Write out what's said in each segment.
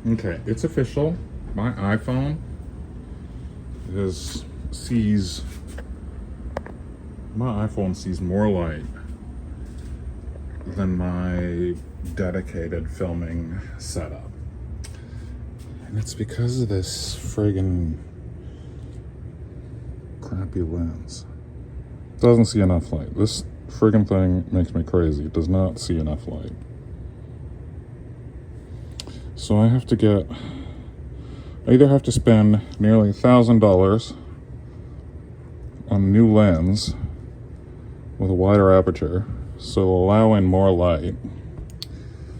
Okay, it's official. My iPhone sees more light than my dedicated filming setup. And it's because of this friggin' crappy lens. It doesn't see enough light. This friggin' thing makes me crazy. It does not see enough light. So I either have to spend nearly $1,000 on a new lens with a wider aperture, so allow in more light,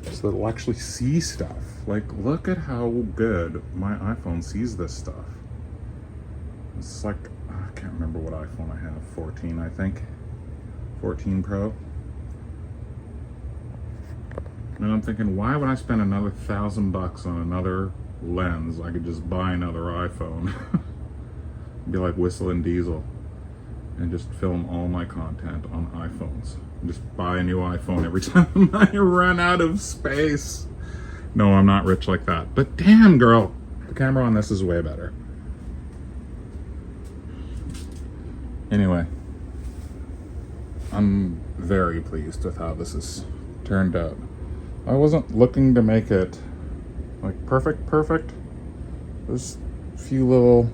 so that it'll actually see stuff. Like, look at how good my iPhone sees this stuff. It's like, I can't remember what iPhone I have, 14 I think, 14 Pro. And I'm thinking, why would I spend another $1,000 on another lens? I could just buy another iPhone. Be like Whistling Diesel and just film all my content on iPhones. Just buy a new iPhone every time I run out of space. No, I'm not rich like that. But damn, girl, the camera on this is way better. Anyway, I'm very pleased with how this has turned out. I wasn't looking to make it like perfect. There's a few little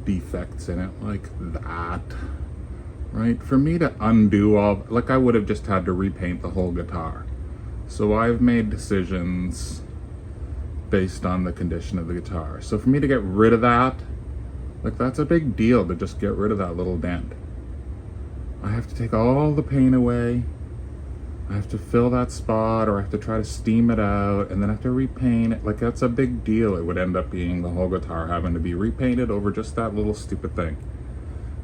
defects in it, like that, right? For me to undo all, like I would have just had to repaint the whole guitar. So I've made decisions based on the condition of the guitar. So for me to get rid of that, like that's a big deal to just get rid of that little dent. I have to take all the paint away. I have to fill that spot, or I have to try to steam it out, and then I have to repaint it. Like, that's a big deal. It would end up being the whole guitar having to be repainted over just that little stupid thing.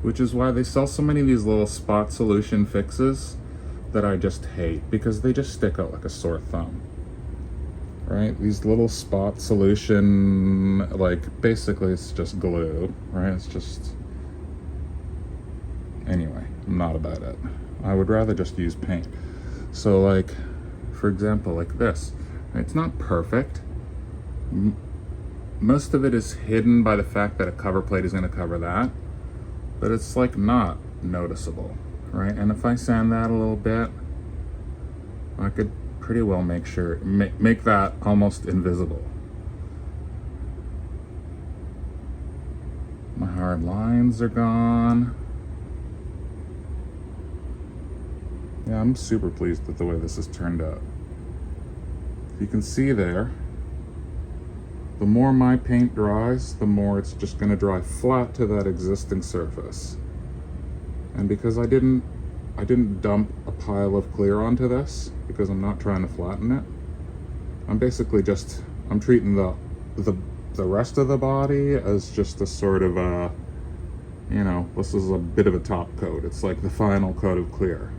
Which is why they sell so many of these little spot solution fixes that I just hate, because they just stick out like a sore thumb. Right? These little spot solution, like, basically it's just glue, right? It's just... Anyway, I'm not about it. I would rather just use paint. So like, for example, like this, it's not perfect. Most of it is hidden by the fact that a cover plate is going to cover that, but it's like not noticeable, right? And if I sand that a little bit, I could pretty well make that almost invisible. My hard lines are gone. Yeah, I'm super pleased with the way this has turned out. You can see there, the more my paint dries, the more it's just going to dry flat to that existing surface. And because I didn't dump a pile of clear onto this, because I'm not trying to flatten it, I'm basically just, I'm treating the rest of the body as just a sort of a, you know, this is a bit of a top coat. It's like the final coat of clear.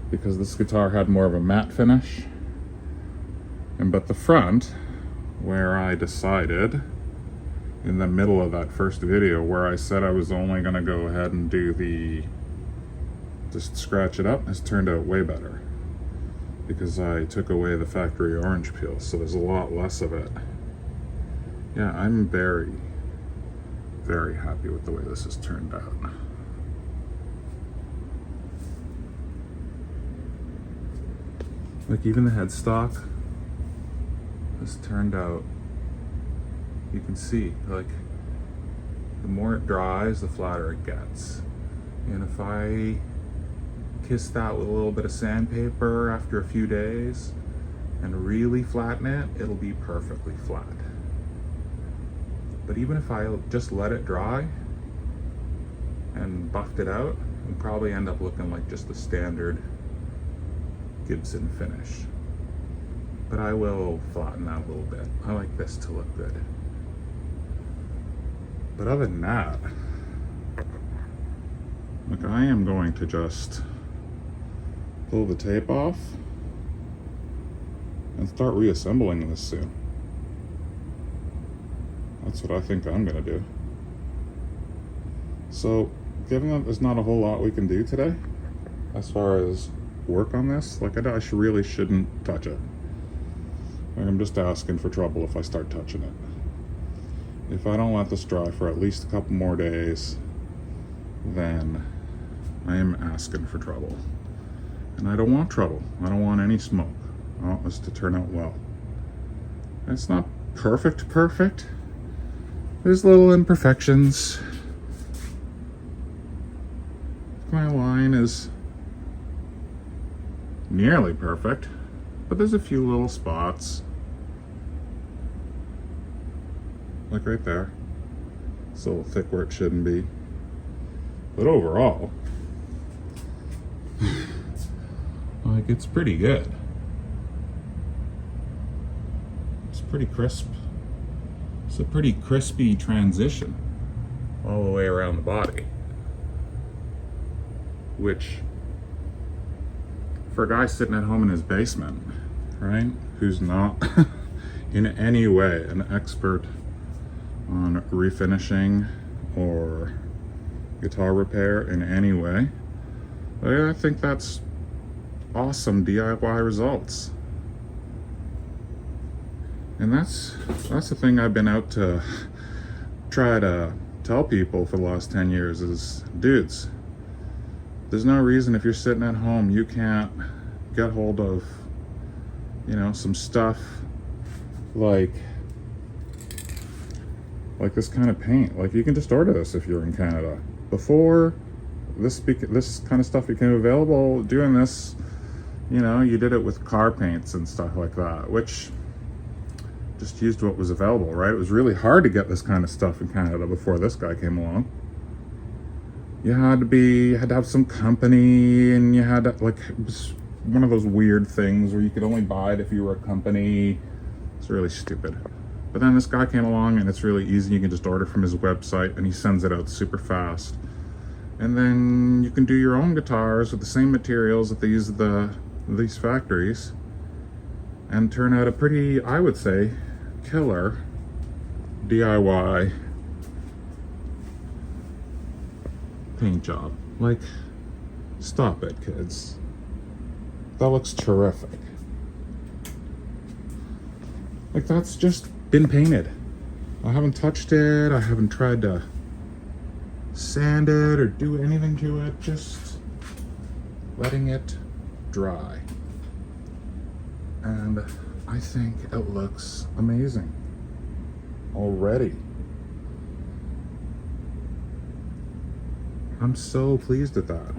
Because this guitar had more of a matte finish. But the front, where I decided in the middle of that first video where I said I was only going to go ahead and do just scratch it up, has turned out way better. Because I took away the factory orange peel, so there's a lot less of it. Yeah, I'm very, very happy with the way this has turned out. Like, even the headstock has turned out, you can see, like, the more it dries, the flatter it gets. And if I kiss that with a little bit of sandpaper after a few days and really flatten it, it'll be perfectly flat. But even if I just let it dry and buffed it out, it'll probably end up looking like just a standard Gibson finish. But I will flatten that a little bit. I like this to look good. But other than that, like, I am going to just pull the tape off and start reassembling this soon. That's what I think I'm gonna do. So, given that there's not a whole lot we can do today, as far as work on this, like, really shouldn't touch it. Like, I'm just asking for trouble if I start touching it. If I don't let this dry for at least a couple more days, then I am asking for trouble. And I don't want trouble. I don't want any smoke. I want this to turn out well. It's not perfect. There's little imperfections. My line is nearly perfect, but there's a few little spots. Like right there. It's a little thick where it shouldn't be. But overall, like, it's pretty good. It's pretty crisp. It's a pretty crispy transition all the way around the body. Which, for a guy sitting at home in his basement, right, who's not in any way an expert on refinishing or guitar repair in any way, I think that's awesome DIY results. And that's the thing I've been out to try to tell people for the last 10 years is, dudes, there's no reason if you're sitting at home you can't get hold of, you know, some stuff like this kind of paint. Like, you can just order this if you're in Canada. Before this kind of stuff became available, doing this, you know, you did it with car paints and stuff like that, which just used what was available, right? It was really hard to get this kind of stuff in Canada before this guy came along. You had to have some company, and you had to, like, it was one of those weird things where you could only buy it if you were a company. It's really stupid. But then this guy came along, and it's really easy. You can just order from his website, and he sends it out super fast. And then you can do your own guitars with the same materials that they use at these factories, and turn out a pretty, I would say, killer DIY paint job. Like, stop it, kids. That looks terrific. Like, that's just been painted. I haven't touched it. I haven't tried to sand it or do anything to it. Just letting it dry. And I think it looks amazing already. I'm so pleased at that.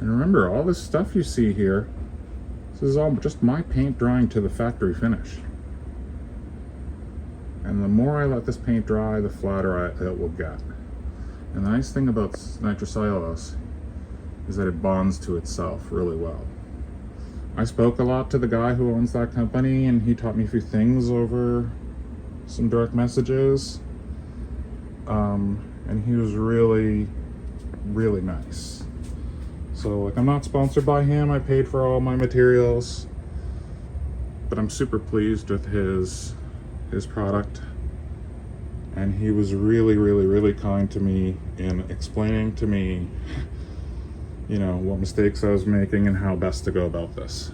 And remember, all this stuff you see here, this is all just my paint drying to the factory finish. And the more I let this paint dry, the flatter it will get. And the nice thing about nitrocellulose is that it bonds to itself really well. I spoke a lot to the guy who owns that company, and he taught me a few things over some direct messages. And he was really, really nice. So, like, I'm not sponsored by him. I paid for all my materials, but I'm super pleased with his product. And he was really, really, really kind to me in explaining to me, you know, what mistakes I was making and how best to go about this.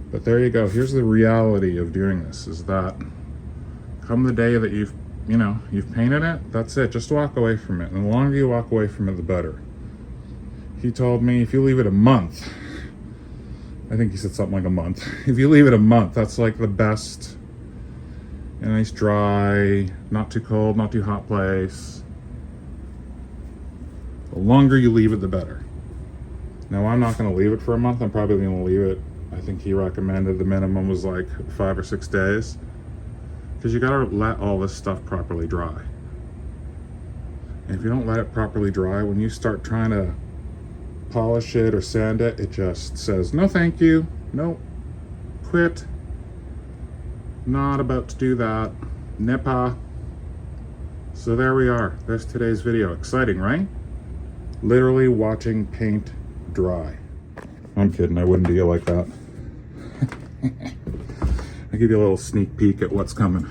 But there you go. Here's the reality of doing this, is that come the day that you've painted it, that's it. Just walk away from it. And the longer you walk away from it, the better. He told me if you leave it a month, I think he said something like a month. If you leave it a month, that's like the best, a nice dry, not too cold, not too hot place. The longer you leave it, the better. Now, I'm not going to leave it for a month. I'm probably going to leave it, I think he recommended the minimum was like 5 or 6 days. Because you got to let all this stuff properly dry. And if you don't let it properly dry, when you start trying to polish it or sand it, it just says, no thank you, nope, quit, not about to do that, nippa. So there we are. There's today's video. Exciting, right? Literally watching paint dry. I'm kidding, I wouldn't do you like that. I'll give you a little sneak peek at what's coming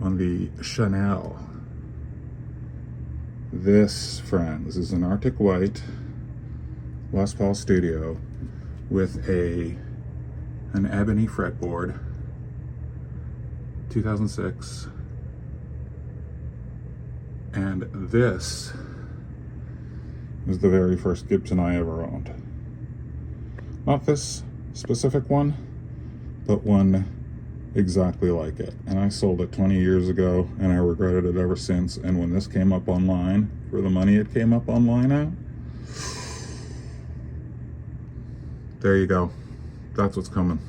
on the Chanel this friend. This is an Arctic White Les Paul Studio with an ebony fretboard, 2006. And this is the very first Gibson I ever owned. Not this specific one, but one exactly like it. And I sold it 20 years ago, and I regretted it ever since. And when this came up online, for the money it came up online at, there you go. That's what's coming.